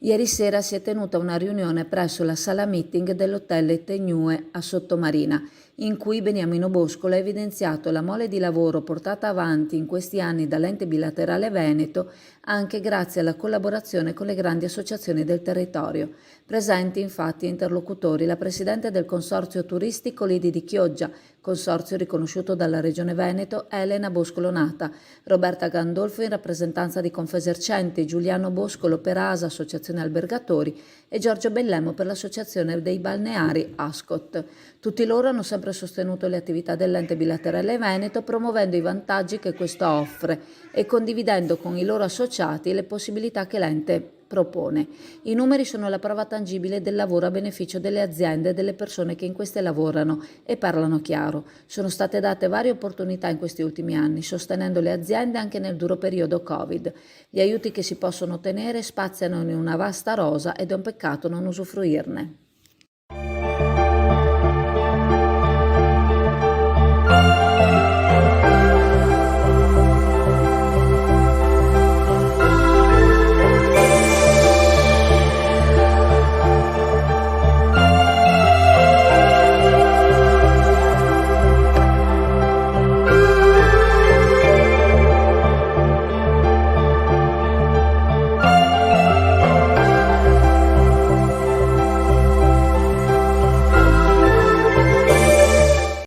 Ieri sera si è tenuta una riunione presso la sala meeting dell'hotel Tegnue a Sottomarina, in cui Beniamino Boscolo ha evidenziato la mole di lavoro portata avanti in questi anni dall'Ente Bilaterale Veneto anche grazie alla collaborazione con le grandi associazioni del territorio. Presenti infatti interlocutori la Presidente del Consorzio Turistico Lidi di Chioggia, consorzio riconosciuto dalla Regione Veneto, Elena Boscolo Nata, Roberta Gandolfo in rappresentanza di Confesercenti, Giuliano Boscolo per ASA Associazione Albergatori e Giorgio Bellemo per l'Associazione dei Balneari Ascot. Tutti loro hanno sempre sostenuto le attività dell'Ente Bilaterale Veneto, promuovendo i vantaggi che questo offre e condividendo con i loro associati le possibilità che l'ente propone. I numeri sono la prova tangibile del lavoro a beneficio delle aziende e delle persone che in queste lavorano e parlano chiaro. Sono state date varie opportunità in questi ultimi anni, sostenendo le aziende anche nel duro periodo Covid. Gli aiuti che si possono ottenere spaziano in una vasta rosa ed è un peccato non usufruirne.